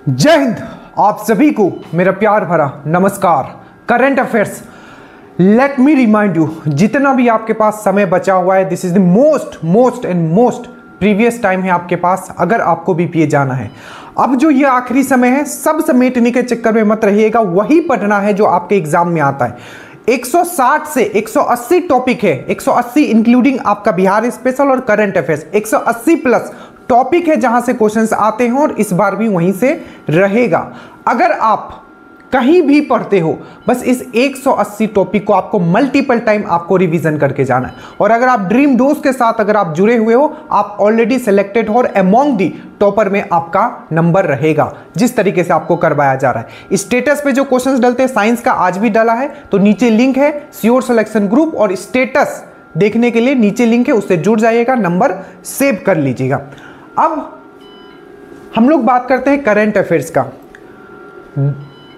जय हिंद। आप सभी को मेरा प्यार भरा नमस्कार। Current affairs, let me remind you, जितना भी आपके पास समय बचा हुआ है, this is the most previous time है आपके पास अगर आपको बीपीए जाना है। अब जो ये आखिरी समय है, सब समेटने के चक्कर में मत रहिएगा, वही पढ़ना है जो आपके एग्जाम में आता है। 160 से 180 टॉपिक है, 180 इंक्लूडिंग आपका बिहार स्पेशल और करंट अफेयर्स, 180 प्लस टॉपिक है जहां से क्वेश्चंस आते हैं और इस बार भी वहीं से रहेगा। अगर आप कहीं भी पढ़ते हो, बस इस 180 टॉपिक को आपको मल्टीपल टाइम आपको रिवीजन करके जाना है। और अगर आप ड्रीम डोज के साथ अगर आप जुड़े हुए हो, आप ऑलरेडी सिलेक्टेड हो और अमॉन्ग दी टॉपर में आपका नंबर रहेगा, जिस तरीके से आपको करवाया जा रहा है। स्टेटस पे जो क्वेश्चंस डलते हैं, साइंस का आज भी डाला है, तो नीचे लिंक है श्योर सिलेक्शन ग्रुप, और स्टेटस देखने के लिए नीचे लिंक है, उससे जुड़ जाइएगा, नंबर सेव कर लीजिएगा। अब हम लोग बात करते हैं करंट अफेयर्स का।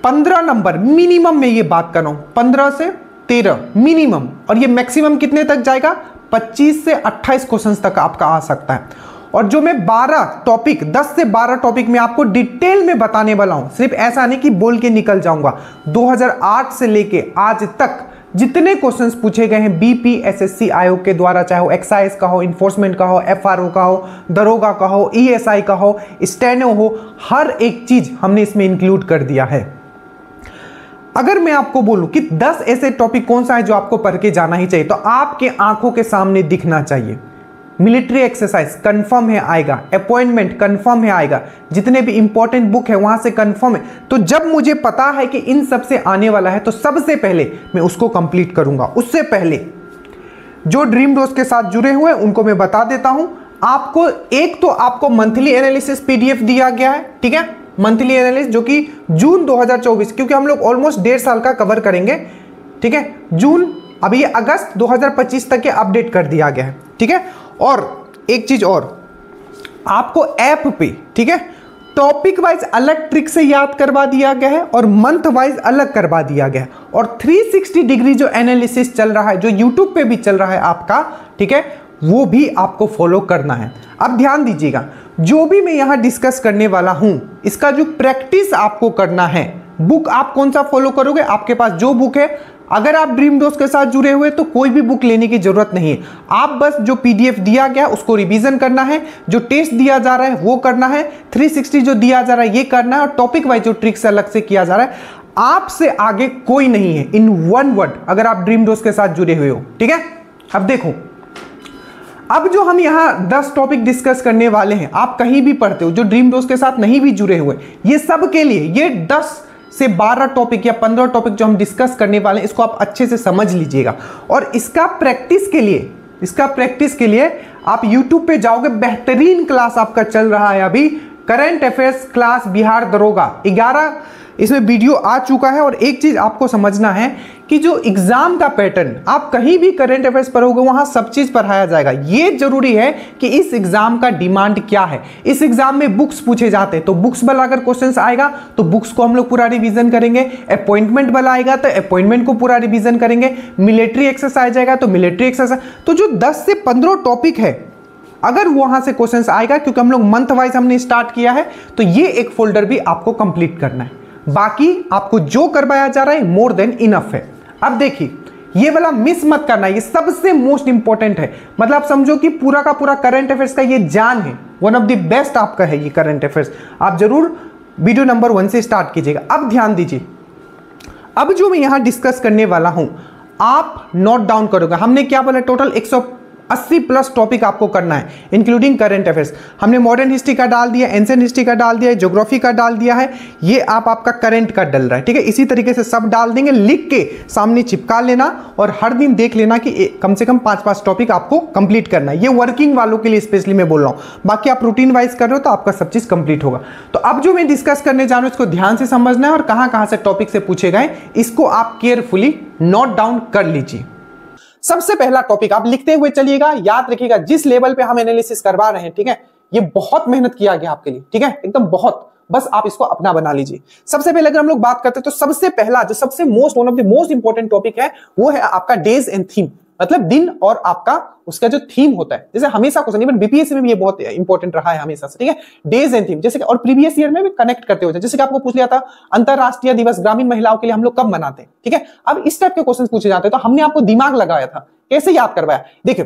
15 नंबर मिनिमम में ये बात कर रहा हूं, 15 से 13 मिनिमम, और ये मैक्सिमम कितने तक जाएगा, 25 से 28 क्वेश्चंस तक आपका आ सकता है। और जो मैं 12 टॉपिक, 10 से 12 टॉपिक में आपको डिटेल में बताने वाला हूं, सिर्फ ऐसा नहीं कि बोल के निकल जाऊंगा। 2008 से लेके आज तक जितने क्वेश्चंस पूछे गए हैं बीपीएसएससी आयोग के द्वारा, चाहे वो एक्साइज का हो, इन्फोर्समेंट का हो, एफआरओ का हो, दरोगा का हो, ईएसआई का हो, स्टेनो हो, हर एक चीज हमने इसमें इंक्लूड कर दिया है। अगर मैं आपको बोलूं कि 10 ऐसे टॉपिक कौन सा है जो आपको पढ़ के जाना ही चाहिए, तो आपके आंखों के सामने दिखना चाहिए। मिलिट्री एक्सरसाइज कंफर्म है आएगा, अपॉइंटमेंट कंफर्म है आएगा, जितने भी इंपॉर्टेंट बुक है वहां से कंफर्म है। तो जब मुझे पता है कि इन सब से आने वाला है, तो सबसे पहले मैं उसको कंप्लीट करूंगा। उससे पहले जो ड्रीम डोज के साथ जुड़े हुए उनको मैं बता देता हूं। आपको एक तो आपको मंथली एनालिसिस पीडीएफ दिया गया है, ठीक है, मंथली एनालिसिस, जो कि जून 2024, क्योंकि हम लोग ऑलमोस्ट 1.5 साल का कवर करेंगे, ठीक है, जून, अभी ये अगस्त 2025 तक के अपडेट कर दिया गया है, ठीक है। और एक चीज और, आपको ऐप पे, ठीक है, टॉपिक वाइज अलग ट्रिक से याद करवा दिया गया है और मंथ वाइज अलग करवा दिया गया है। और 360 डिग्री जो एनालिसिस चल रहा है, जो यूट्यूब पे भी चल रहा है आपका, ठीक है, वो भी आपको फॉलो करना है। अब ध्यान दीजिएगा, जो भी मैं यहां डिस्कस करने वाला हूं, इसका जो प्रैक्टिस आपको करना है, बुक आप कौन सा फॉलो करोगे, आपके पास जो बुक है, अगर आप ड्रीम डोज के साथ जुड़े हुए तो कोई भी बुक लेने की जरूरत नहीं है। आप बस जो पीडीएफ दिया गया उसको रिवीजन करना है, जो टेस्ट दिया जा रहा है वो करना है, 360 जो दिया जा रहा है ये करना है, और टॉपिक वाइज जो ट्रिक्स अलग से किया जा रहा है, आपसे आगे कोई नहीं है, इन वन वर्ड, अगर आप ड्रीम डोज के साथ जुड़े हुए हो, ठीक है। अब देखो, अब जो हम यहां 10 टॉपिक डिस्कस करने वाले हैं, आप कहीं भी पढ़ते हो, जो ड्रीम डोज के साथ नहीं भी जुड़े हुए, ये सब के लिए ये 10 से 12 टॉपिक या 15 टॉपिक जो हम डिस्कस करने वाले हैं, इसको आप अच्छे से समझ लीजिएगा। और इसका प्रैक्टिस के लिए आप YouTube पे जाओगे, बेहतरीन क्लास आपका चल रहा है अभी, करंट अफेयर्स क्लास बिहार दरोगा, 11 इसमें वीडियो आ चुका है। और एक चीज आपको समझना है कि जो एग्जाम का पैटर्न, आप कहीं भी करंट अफेयर्स पढ़ोगे वहां सब चीज पढ़ाया जाएगा। ये जरूरी है कि इस एग्जाम का डिमांड क्या है। इस एग्जाम में बुक्स पूछे जाते हैं, तो बुक्स वाला अगर क्वेश्चंस आएगा तो बुक्स को हम लोग पूरा रिवीजन करेंगे। अपॉइंटमेंट वाला आएगा तो अपॉइंटमेंट को पूरा रिवीजन करेंगे। मिलिट्री एक्सरसाइज आएगा तो मिलिट्री एक्सरसाइज। तो जो 10 से 15 टॉपिक है, अगर वहां से क्वेश्चंस आएगा, क्योंकि हम लोग मंथ वाइज हमने स्टार्ट किया है, तो ये एक फोल्डर भी आपको कंप्लीट करना है। बाकी आपको जो करवाया जा रहा है मोर देन इनफ है। अब देखिए, ये वाला मिस मत करना, ये सबसे मोस्ट इंपॉर्टेंट है। मतलब समझो कि पूरा का पूरा करंट अफेयर्स का ये जान है, वन ऑफ द बेस्ट आपका है ये करंट अफेयर्स। आप जरूर वीडियो नंबर 1 से स्टार्ट कीजिएगा। अब ध्यान दीजिए, अब जो मैं यहां डिस्कस करने वाला हूं, आप नोट डाउन करोगे। हमने क्या बोला, टोटल 180 प्लस टॉपिक आपको करना है, इंक्लूडिंग करंट अफेयर्स। हमने मॉडर्न हिस्ट्री का डाल दिया, एंशिएंट हिस्ट्री का डाल दिया, ज्योग्राफी का डाल दिया है, ये आपका करंट का डल रहा है, ठीक है। इसी तरीके से सब डाल देंगे, लिख के सामने चिपका लेना और हर दिन देख लेना कि कम से कम 5-5 टॉपिक आपको कंप्लीट करना है। ये वर्किंग वालों के लिए स्पेशली मैं बोल रहा हूं, बाकी आप रूटीन वाइज कर रहे हो तो आपका सब चीज कंप्लीट होगा। तो अब जो मैं डिस्कस करने जा रहा हूं, इसको ध्यान से समझना है और कहां से टॉपिक से पूछे गए, इसको आप केयरफुली नोट डाउन कर लीजिए। सबसे पहला टॉपिक आप लिखते हुए चलिएगा, याद रखिएगा, जिस लेवल पे हम एनालिसिस करवा रहे हैं, ठीक है, ये बहुत मेहनत किया गया आपके लिए, ठीक है, एकदम बहुत, बस आप इसको अपना बना लीजिए। सबसे पहले अगर हम लोग बात करते हैं, तो सबसे पहला जो सबसे one of the most important topic है, वो है आपका डेज एंड थीम। मतलब दिन और आपका उसका जो थीम होता है, जैसे हमेशा क्वेश्चन, इवन बीपीएससी में भी ये बहुत इंपॉर्टेंट रहा है हमेशा से, ठीक है, डेज एंड थीम, जैसे कि और प्रीवियस ईयर में भी कनेक्ट करते हो, जैसे कि आपको पूछ लिया था अंतरराष्ट्रीय दिवस ग्रामीण महिलाओं के लिए हम लोग कब मनाते हैं, ठीक है। अब इस टाइप के क्वेश्चन पूछे जाते हैं तो हमने आपको दिमाग लगाया था, कैसे याद करवाया, देखिए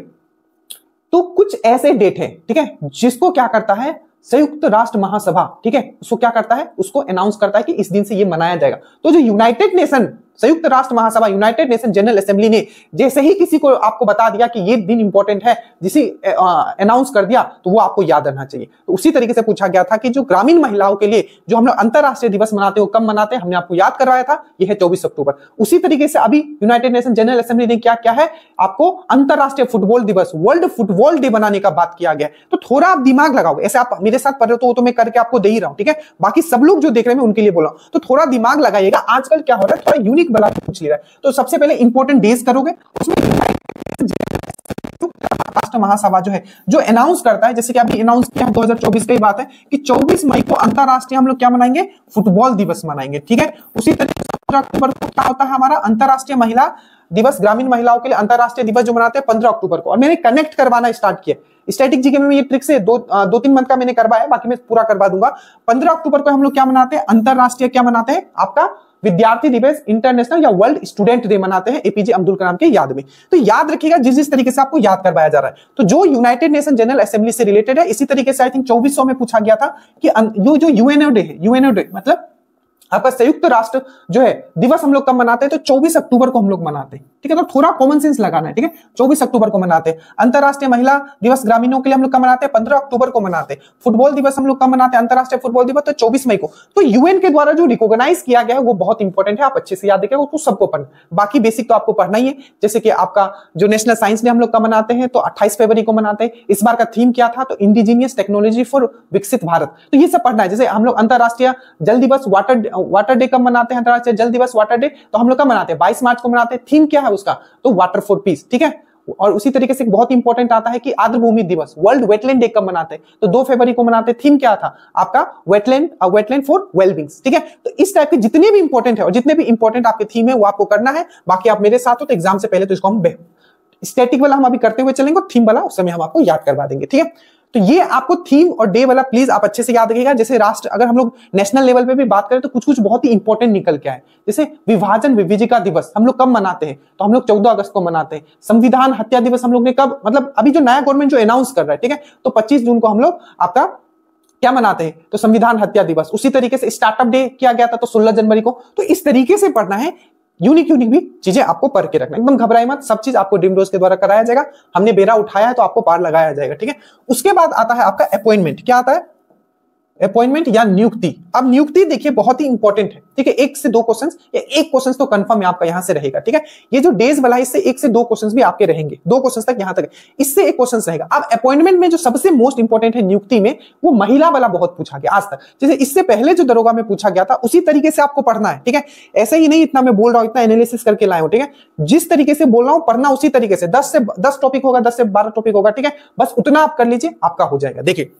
तो कुछ ऐसे डेट है, ठीक है, जिसको क्या करता है संयुक्त राष्ट्र महासभा, ठीक है, उसको क्या करता है, उसको अनाउंस करता है कि इस दिन से ये मनाया जाएगा। तो जो यूनाइटेड नेशन संयुक्त राष्ट्र महासभा, यूनाइटेड नेशन जनरल असेंबली ने जैसे ही किसी को आपको बता दिया कि ये दिन इंपॉर्टेंट है, जिसे अनाउंस कर दिया, तो वो आपको याद रहना चाहिए। तो उसी तरीके से पूछा गया था कि जो ग्रामीण महिलाओं के लिए जो हम लोग अंतरराष्ट्रीय दिवस मनाते हैं, कब मनाते हैं, हमने आपको याद करवाया था, यह है 24 अक्टूबर। उसी तरीके से अभी यूनाइटेड नेशन जनरल असेंबली ने क्या क्या है, आपको अंतरराष्ट्रीय फुटबॉल दिवस, वर्ल्ड फुटबॉल डे बनाने का बात किया गया। तो थोड़ा आप दिमाग लगाओ, ऐसे आप मेरे साथ पढ़ रहे हो तो मैं करके आपको दे ही रहा हूं, ठीक है, बाकी सब लोग जो देख रहे हैं मैं उनके लिए बोल रहा हूं, तो थोड़ा दिमाग लगाइएगा। आजकल क्या हो रहा है, थोड़ा यूनिक वाला पूछ लिया है। तो सबसे पहले इंपॉर्टेंट डेज करोगे, उसमें राष्ट्र महासभा जो है जो अनाउंस करता है, जैसे कि अभी अनाउंस किया 2024 की बात है कि 24 मई को अंतरराष्ट्रीय हम लोग क्या मनाएंगे, फुटबॉल दिवस मनाएंगे, ठीक है। उसी तरीके से 15 अक्टूबर को क्या होता है हमारा अंतरराष्ट्रीय महिला दिवस, ग्रामीण महिलाओं के लिए अंतरराष्ट्रीय दिवस जो मनाते हैं 15 अक्टूबर को। और मैंने कनेक्ट करवाना स्टार्ट किया स्टैटिक जीके में, ये ट्रिक से दो 3 मंथ का मैंने करवाया, बाकी मैं पूरा करवा दूंगा। 15 अक्टूबर को हम लोग क्या मनाते हैं, अंतरराष्ट्रीय क्या मनाते हैं, आपका विद्यार्थी दिवस, इंटरनेशनल या वर्ल्ड स्टूडेंट डे मनाते हैं एपीजे अब्दुल कलाम के याद में। तो याद रखिएगा जिस जिस तरीके से आपको याद करवाया जा रहा है। तो जो यूनाइटेड नेशन जनरल असेंबली से रिलेटेड है, इसी तरीके से आई थिंक 2400 में पूछा गया था कि जो यूएनओ डे है, यूएनओ डे मतलब आपका संयुक्त राष्ट्र जो है दिवस हम लोग कब मनाते हैं, तो 24 अक्टूबर को हम लोग मनाते हैं, ठीक है। तो थोड़ा कॉमन सेंस लगाना है, ठीक है, 24 अक्टूबर को मनाते हैं। अंतरराष्ट्रीय महिला दिवस ग्रामीणों के लिए हम लोग कब मनाते हैं, 15 अक्टूबर को मनाते हैं। फुटबॉल दिवस हम लोग कब मनाते हैं, अंतरराष्ट्रीय फुटबॉल दिवस, तो 24 मई को। तो यूएन के द्वारा जो रिकॉग्नाइज किया गया है वो बहुत इंपॉर्टेंट है, आप अच्छे से याद रखिएगा, उसको सबको पढ़ना। बाकी बेसिक तो आपको पढ़ना ही है, जैसे कि आपका जो नेशनल साइंस डे हम लोग कब मनाते हैं, तो 28 फरवरी को मनाते हैं। इस बार का थीम क्या था, तो इंडिजीनियस टेक्नोलॉजी फॉर विकसित भारत। तो ये सब पढ़ना है। जैसे हम लोग अंतरराष्ट्रीय जल दिवस, वाटर डे कब मनाते हैं, अंतरराष्ट्रीय जल दिवस वाटर डे, तो हम लोग कब मनाते हैं, 22 मार्च को मनाते हैं। थीम क्या है उसका, तो वाटर फॉर पीस, ठीक है। और उसी तरीके से बहुत इंपॉर्टेंट आता है कि आर्द्रभूमि दिवस, वर्ल्ड वेटलैंड डे कब मनाते हैं, तो 2 फरवरी को मनाते हैं। थीम क्या था आपका, वेटलैंड फॉर वेलबींग, ठीक है। तो इस टाइप के जितने भी इंपॉर्टेंट है और जितने भी इंपॉर्टेंट आपके थीम है वो आपको करना है। बाकी आप मेरे साथ हो तो एग्जाम से पहले तो इसको हम स्टैटिक वाला हम अभी करते हुए चलेंगे, थीम वाला उस समय हम आपको याद करवा देंगे, ठीक है। तो ये आपको थीम और डे वाला प्लीज आप अच्छे से याद रखिएगा। जैसे राष्ट्र, अगर हम लोग नेशनल लेवल पे भी बात करें तो कुछ कुछ बहुत ही इंपॉर्टेंट निकल के आए। जैसे विभाजन विभजिका दिवस हम लोग कब मनाते हैं, तो हम लोग 14 अगस्त को मनाते हैं। संविधान हत्या दिवस हम लोग ने कब, मतलब अभी जो नया गवर्नमेंट जो अनाउंस कर रहा है, ठीक है, तो 25 जून को हम लोग आपका क्या मनाते हैं, तो संविधान हत्या दिवस। उसी तरीके से स्टार्टअप डे किया गया था तो 16 जनवरी को। तो इस तरीके से पढ़ना है, यूनिक भी चीजें आपको पढ़ के रखना, एकदम घबराए मत, सब चीज आपको ड्रीम डोज के द्वारा कराया जाएगा। हमने बेरा उठाया है तो आपको पार लगाया जाएगा, ठीक है। उसके बाद आता है आपका अपॉइंटमेंट। क्या आता है, अपॉइंटमेंट या नियुक्ति। अब नियुक्ति देखिए बहुत ही इंपॉर्टेंट है, ठीक है। 1 से 2 क्वेश्चंस या 1 क्वेश्चन तो कंफर्म है आपका यहां से रहेगा, ठीक है। ये जो डेज वाला है इससे 1 से 2 क्वेश्चंस भी आपके रहेंगे, 2 क्वेश्चंस तक यहां तक, इससे 1 क्वेश्चन रहेगा। अब अपॉइंटमेंट में जो सबसे मोस्ट इंपॉर्टेंट है नियुक्ति में, वो महिला वाला बहुत पूछा गया आज तक। जैसे इससे पहले जो दरोगा में पूछा गया था उसी तरीके से आपको पढ़ना है, ठीक है। ऐसे ही नहीं इतना मैं बोल रहा हूं, इतना एनालिसिस करके लाया हूं, ठीक है। जिस तरीके से बोल रहा हूं पढ़ना उसी तरीके से, 10 टॉपिक होगा, 10 से 12 टॉपिक होगा, ठीक है। बस उतना आप कर लीजिए, आपका हो जाएगा। देखिए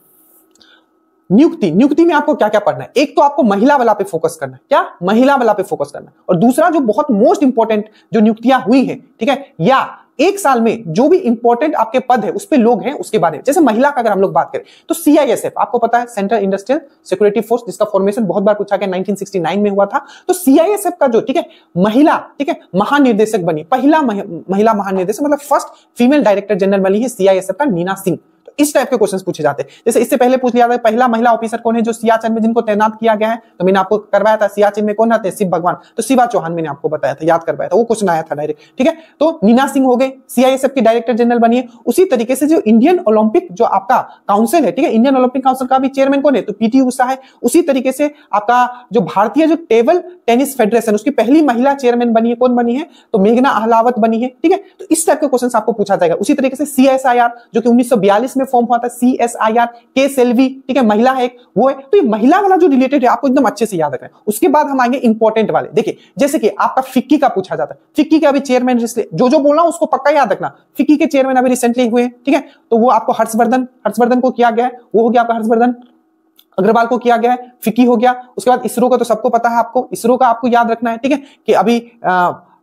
नियुक्ति में आपको क्या क्या पढ़ना है। एक तो आपको महिला वाला पे फोकस करना है, क्या, महिला वाला पे फोकस करना है। और दूसरा जो बहुत मोस्ट इंपॉर्टेंट जो नियुक्तियां हुई है, ठीक है, या 1 साल में जो भी इंपॉर्टेंट आपके पद है उस पे लोग हैं उसके बारे में। जैसे महिला का अगर हम लोग बात करें तो सीआईएसएफ आपको पता है, सेंट्रल इंडस्ट्रियल सिक्योरिटी फोर्स, जिसका फॉर्मेशन बहुत बार पूछा गया, 1969 में हुआ था। तो सीआईएसएफ का जो, ठीक है, महिला, ठीक है, महानिर्देशक बनी, पहला महिला महानिर्देशक, मतलब फर्स्ट फीमेल डायरेक्टर जनरल बनी है सीआईएसएफ का, नीना सिंह। इस टाइप के क्वेश्चंस पूछे जाते हैं। जैसे इससे पहले पूछ लिया था पहला महिला ऑफिसर कौन है जो सियाचिन में जिनको तैनात किया गया है, तो मैंने आपको करवाया था सियाचिन में कौन रहते हैं, शिव भगवान, तो शिवा चौहान मैंने आपको बताया था, याद करवाया था, वो क्वेश्चन आया था डायरेक्ट, ठीक है। तो नीना सिंह हो गए, सीआईएसएफ की डायरेक्टर जनरल बनी है। उसी तरीके से जो इंडियन ओलंपिक जो आपका काउंसिल है, ठीक है, इंडियन ओलंपिक काउंसिल का भी चेयरमैन कौन है, तो पीटी उषा है। उसी तरीके से आपका जो भारतीय जो टेबल टेनिस फेडरेशन, उसकी पहली महिला चेयरमैन बनी है, कौन बनी है, तो मेघना अहलावत बनी है, ठीक है। तो इस टाइप के क्वेश्चन आपको पूछा जाएगा। उसी तरीके से सीएसआईआर जो कि 1942 में फॉर्म हुआ था, सीएसआईआर, के सेल्वी, ठीक है, महिला है एक, वो है। तो ये महिला वाला जो रिलेटेड है आपको एकदम अच्छे से याद रखना है। उसके बाद हम आएंगे इंपॉर्टेंट वाले। देखिए जैसे कि आपका फिक्की का पूछा जाता है, फिक्की के अभी चेयरमैन, जो बोल रहा हूं उसको पक्का याद रखना, फिक्की के चेयरमैन अभी रिसेंटली हुए, ठीक है। तो वो आपको हर्षवर्धन को किया गया है, वो हो गया आपका हर्षवर्धन अग्रवाल को किया गया है, फिक्की हो गया। उसके बाद इसरो का तो सबको पता है, आपको इसरो का आपको याद रखना है, ठीक है, कि अभी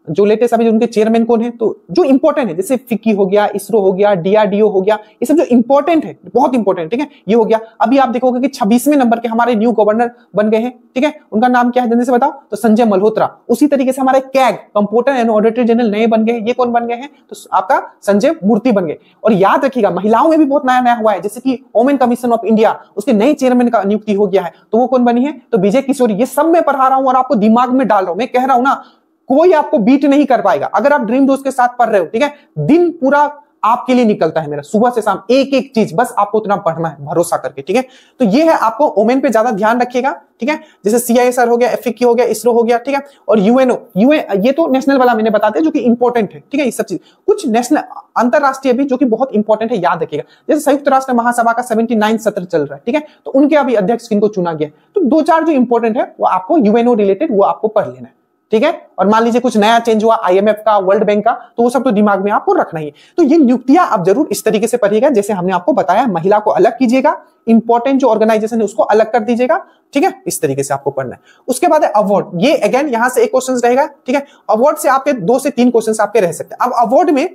जो लेटेस्ट अभी उनके चेयरमैन कौन है, तो जो इंपॉर्टेंट है जैसे फिक्की हो गया, इसरो हो गया, डीआरडीओ हो गया, ये सब जो इंपॉर्टेंट है, बहुत इंपॉर्टेंट, ठीक है, ये हो गया। अभी आप देखोगे कि 26वें नंबर के हमारे न्यू गवर्नर बन गए हैं, ठीक है, उनका नाम क्या है जल्दी से बताओ, तो संजय मल्होत्रा। उसी तरीके से हमारे CAG comptroller and auditor general नए बन गए, ये कौन बन गए हैं, तो आपका संजय मूर्ति बन गए। और याद रखिएगा महिलाओं में भी बहुत नया नया हुआ है, जैसे कि वुमेन कमीशन ऑफ इंडिया, उसके नए चेयरमैन का नियुक्ति हो गया है, तो वो कौन बनी है, तो विजय किशोरी। ये सब मैं पढ़ा रहा हूं और आपको दिमाग में डाल रहा हूं, मैं कह रहा हूं ना कोई आपको बीट नहीं कर पाएगा अगर आप ड्रीम दोस्त के साथ पढ़ रहे हो, ठीक है। दिन पूरा आपके लिए निकलता है मेरा, सुबह से शाम एक एक चीज, बस आपको उतना पढ़ना है भरोसा करके, ठीक है। तो ये है, आपको ओमेन पे ज्यादा ध्यान रखिएगा, ठीक है, जैसे सीआईएसआर हो गया, एफिकी हो गया, इसरो हो गया, ठीक है, और यूएनओ, ये तो नेशनल वाला मैंने बता दिया जो कि इंपॉर्टेंट है, ठीक है। ये सब चीज कुछ नेशनल अंतरराष्ट्रीय भी जो कि बहुत इंपॉर्टेंट है, याद रखिएगा। जैसे संयुक्त राष्ट्र महासभा का 79 सत्र चल रहा है, ठीक है, तो उनके अभी अध्यक्ष किनको चुना गया, तो 2-4 जो इंपॉर्टेंट है वो आपको यूएनओ रिलेटेड वो आपको पढ़ लेना है, ठीक है। और मान लीजिए कुछ नया चेंज हुआ आईएमएफ का, वर्ल्ड बैंक का, तो वो सब तो दिमाग में आपको रखना ही है। तो ये नियुक्तियां आप जरूर इस तरीके से पढ़िएगा जैसे हमने आपको बताया, महिला को अलग कीजिएगा, इंपॉर्टेंट जो ऑर्गेनाइजेशन है उसको अलग कर दीजिएगा, ठीक है, इस तरीके से आपको पढ़ना है। उसके बाद है अवार्ड, ये अगेन यहां से एक क्वेश्चन रहेगा, ठीक है। अवार्ड से आपके 2 से 3 क्वेश्चन आपके रह सकते हैं। अब अवार्ड में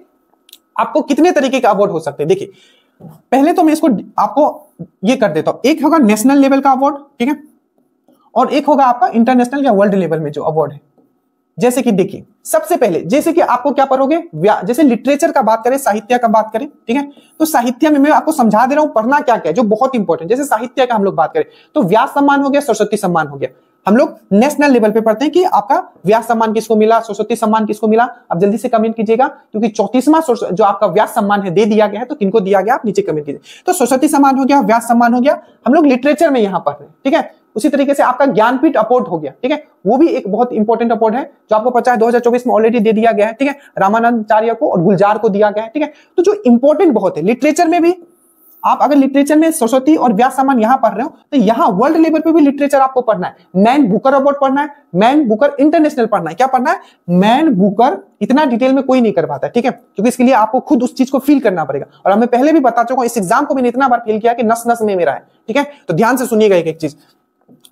आपको कितने तरीके के अवार्ड हो सकते हैं, देखिए पहले तो मैं इसको आपको ये कर देता हूं, एक होगा नेशनल लेवल का अवार्ड, ठीक है, और एक होगा आपका इंटरनेशनल या वर्ल्ड लेवल में जो अवार्ड है। जैसे कि देखिए सबसे पहले जैसे कि आपको क्या पढ़ोगे, जैसे लिटरेचर का बात करें, साहित्य का बात करें, ठीक है, तो साहित्य में मैं आपको समझा दे रहा हूं पढ़ना क्या क्या है जो बहुत इंपॉर्टेंट। जैसे साहित्य का हम लोग बात करें तो व्यास सम्मान हो गया, सरस्वती सम्मान हो गया, हम लोग नेशनल लेवल पे पढ़ते हैं कि आपका व्यास सम्मान किसको मिला, सरस्वती सम्मान किसको मिला। आप जल्दी से कमेंट कीजिएगा क्योंकि 34वां जो आपका व्यास सम्मान है दे दिया गया है, तो किनको दिया गया आप नीचे कमेंट कीजिए। तो सरस्वती सम्मान हो गया, व्यास सम्मान हो गया, हम लोग लिटरेचर में यहां पढ़ रहे हैं, ठीक है। उसी तरीके से आपका ज्ञानपीठ अवार्ड हो गया, ठीक है, वो भी एक बहुत इंपॉर्टेंट अवार्ड है जो आपको पता है 2024 में ऑलरेडी दे दिया गया है, ठीक है, रामानंदाचार्य को और गुलजार को दिया गया है, ठीक है। तो जो इंपॉर्टेंट बहुत है लिटरेचर में भी, आप अगर लिटरेचर में सरस्वती और व्यास सम्मान यहां पढ़ रहे हो तो यहां वर्ल्ड लेवल पे भी लिटरेचर आपको पढ़ना है। मैन बुकर अवार्ड पढ़ना है, मैन बुकर इंटरनेशनल पढ़ना है। क्या पढ़ना है, मैन बुकर, इतना डिटेल में कोई नहीं कर पाता, ठीक है, क्योंकि इसके लिए आपको खुद उस चीज को फील करना पड़ेगा। और हमें पहले भी बता चुका हूं, इस एग्जाम को मैंने इतना बार फील किया कि नस नस में मेरा है, ठीक है। तो ध्यान से सुनिएगा एक एक चीज।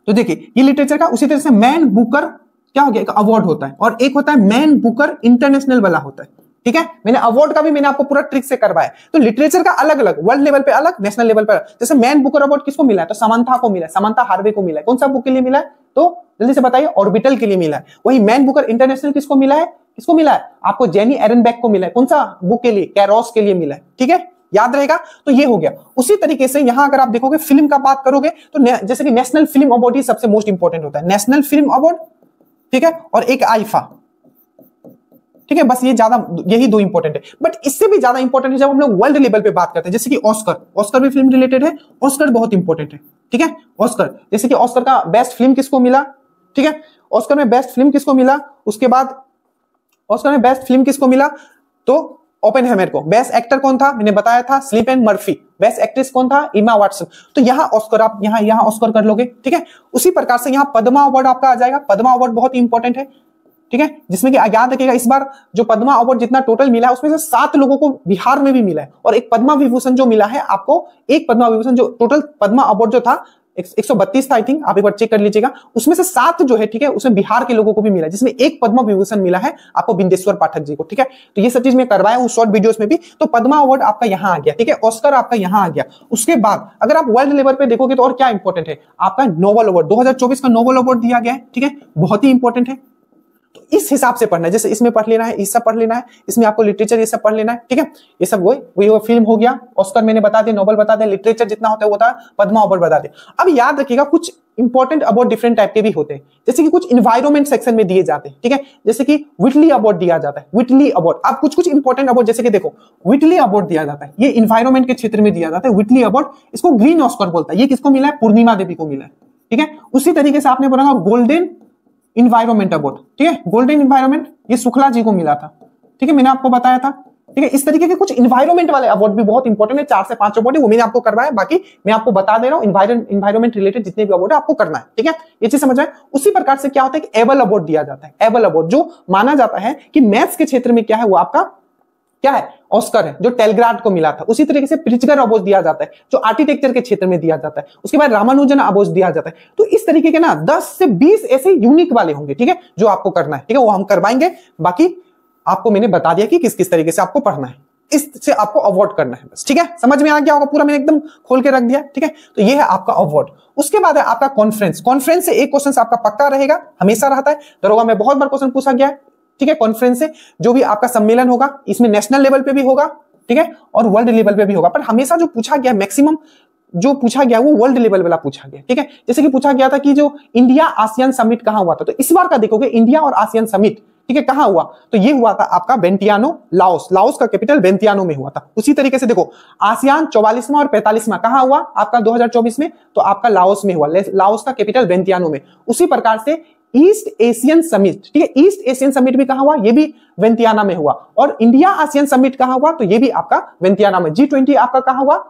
तो देखिए ये लिटरेचर का, उसी तरह से मैन बुकर क्या हो गया, एक अवार्ड होता है, और एक होता है मैन बुकर इंटरनेशनल वाला होता है, ठीक है। मैंने अवार्ड का भी मैंने आपको पूरा ट्रिक से करवाया। तो लिटरेचर का अलग अलग, वर्ल्ड लेवल पे अलग, नेशनल लेवल पे अलग। जैसे मैन बुकर अवार्ड किसको मिला है, तो समंथा को मिला है, समंथा हार्वे को मिला है। कौन सा बुक के लिए मिला है, तो जल्दी से बताइए, ऑर्बिटल के लिए मिला है। वही मैन बुकर इंटरनेशनल किसको मिला है, किसको मिला है, आपको जेनी एरनबैक को मिला है। कौन सा बुक के लिए, कैरोस के लिए मिला है, ठीक है, याद रहेगा। तो ये हो गया। उसी तरीके से यहां अगर आप देखोगे फिल्म का बात करोगे तो जैसे कि नेशनल फिल्म अवार्ड ही सबसे मोस्ट इंपॉर्टेंट होता है, नेशनल फिल्म अवार्ड, ठीक है, और एक आईफा, ठीक है, बस ये ज्यादा, यही 2 इंपॉर्टेंट है। बट इससे भी ज्यादा इंपॉर्टेंट है जब हम लोग वर्ल्ड लेवल पे बात करते हैं, जैसे कि ऑस्कर, ऑस्कर भी फिल्म रिलेटेड है, ऑस्कर बहुत इंपॉर्टेंट है, ठीक है। ऑस्कर, जैसे कि ऑस्कर का बेस्ट फिल्म किसको मिला, ठीक है, ऑस्कर में बेस्ट फिल्म किसको मिला, उसके बाद ऑस्कर में बेस्ट फिल्म किसको मिला, तो ओपेनहाइमर को। बेस्ट एक्टर कौन था, मैंने बताया था, सिलियन मर्फी। बेस्ट एक्ट्रेस कौन था, इमा वाटसन। तो यहां ऑस्कर, आप यहां ऑस्कर कर लोगे, ठीक है। उसी प्रकार से यहां पद्मा अवार्ड आपका आ जाएगा। पद्मा अवार्ड बहुत इंपॉर्टेंट है, ठीक है, जिसमें कि याद रखिएगा इस बार जो पद्मा अवार्ड जितना टोटल मिला है उसमें से 7 लोगों को बिहार में भी मिला है, और एक पद्मा विभूषण जो मिला है आपको, एक पद्मा विभूषण, जो टोटल पद्मा अवार्ड जो था 132 था आई थिंक, आप एक बार चेक कर लीजिएगा, उसमें से 7 जो है, ठीक है, उसमें बिहार के लोगों को भी मिला है, जिसमें एक पद्मा विभूषण मिला है आपको बिंदेश्वर पाठक जी को, ठीक है। तो ये सब चीज मैं करवाया हूं शॉर्ट वीडियोस में भी। तो पद्मा अवार्ड आपका यहां आ गया, ठीक है, ऑस्कर आपका यहां आ गया। उसके बाद अगर आप वर्ल्ड लेवल पे देखोगे तो और क्या इंपॉर्टेंट है, आपका नोबेल अवार्ड, 2024 का नोबेल अवार्ड दिया गया है, ठीक है, बहुत ही इंपॉर्टेंट है। तो इस हिसाब से पढ़ना है, जैसे इसमें पढ़ लेना है, इस सब पढ़ लेना है, इसमें आपको लिटरेचर ये सब पढ़ लेना है, ठीक है। ये सब वही फिल्म हो गया, ऑस्कर मैंने बता दिया, नोबेल बता दिया, लिटरेचर जितना होता है वो था, पद्मा अवार्ड बता दिया। अब याद रखिएगा कुछ इंपॉर्टेंट अवार्ड डिफरेंट टाइप के भी होते हैं, जैसे कि कुछ इन्वायरमेंट सेक्शन में दिए जाते हैं, ठीक है, जैसे कि व्हिटली अवार्ड दिया जाता है, व्हिटली अवार्ड। अब कुछ इंपॉर्टेंट अवार्ड जैसे कि देखो व्हिटली अवार्ड दिया जाता है, ये इन्वायरमेंट के क्षेत्र में दिया जाता है, व्हिटली अवार्ड, इसको ग्रीन ऑस्कर बोलता है। ये किसको मिला है, पूर्णिमा देवी को मिला है, ठीक है। उसी तरीके से आपने बोला गोल्डन इन्वायरमेंट अवार्ड, ठीक है, गोल्डन इन्वायरमेंट ये शुक्ला जी को मिला था, ठीक है, मैंने आपको बताया था, ठीक है। इस तरीके के कुछ इन्वायरमेंट वाले अवार्ड भी बहुत इंपॉर्टेंट है, 4 से 5 अवार्ड है, वो मैंने आपको करवाया, बाकी मैं आपको बता दे रहा हूं, इन्वायरमेंट रिलेटेड जितने भी अवार्ड है आपको करना है, ठीक है, ये चीज समझ आए। उसी प्रकार से क्या होता है कि एबल अवार्ड दिया जाता है, एबल अवार्ड जो माना जाता है कि मैथ्स के क्षेत्र में क्या है वो आपका क्या है, ऑस्कर है जो टेलग्राड को मिला था। उसी तरीके से प्रिट्जगर अवार्ड दिया जाता है जो आर्किटेक्चर के क्षेत्र में दिया जाता है। उसके बाद रामानुजन अवार्ड दिया जाता है। तो इस तरीके के ना 10 से 20 ऐसे यूनिक वाले होंगे, ठीक है, जो आपको करना है, ठीक है, वो हम करवाएंगे। बाकी आपको मैंने बता दिया कि किस किस तरीके से आपको पढ़ना है, इससे आपको अवॉर्ड करना है बस, ठीक है। समझ में आ गया होगा, पूरा मैंने एकदम खोल के रख दिया, ठीक है। तो ये है आपका अवॉर्ड। उसके बाद है आपका कॉन्फ्रेंस। कॉन्फ्रेंस से एक क्वेश्चन आपका पक्का रहेगा, हमेशा रहता है, दरोगा में बहुत बार क्वेश्चन पूछा गया है, ठीक है। कॉन्फ्रेंस से जो भी आपका सम्मेलन होगा, इसमें नेशनल लेवल पे भी होगा, ठीक है, और वर्ल्ड लेवल पे भी होगा। पर हमेशा जो पूछा गया, मैक्सिमम जो पूछा गया वो वर्ल्ड लेवल वाला पूछा गया, ठीक है। जैसे कि पूछा गया था कि जो इंडिया आसियान समिट कहां हुआ था, तो इस बार का देखोगे इंडिया और आसियान समिट, ठीक है, कहां हुआ, तो ये हुआ था आपका वेंटियानो, लाओस। लाओस का कैपिटल वेंटियानो में हुआ था। उसी तरीके से देखो आसियान 44वां और 45वां कहां हुआ आपका 2024 में, तो आपका लाओस में हुआ। लाओस का कैपिटल वेंटियानो में। उसी प्रकार से ईस्ट एशियन समिट, ठीक है, ईस्ट एशियन समिट भी कहां हुआ, ये भी वेंटियाना में हुआ। और इंडिया आसियान समिट कहां हुआ, तो ये भी आपका वेंटियाना में। G20 आपका कहां हुआ,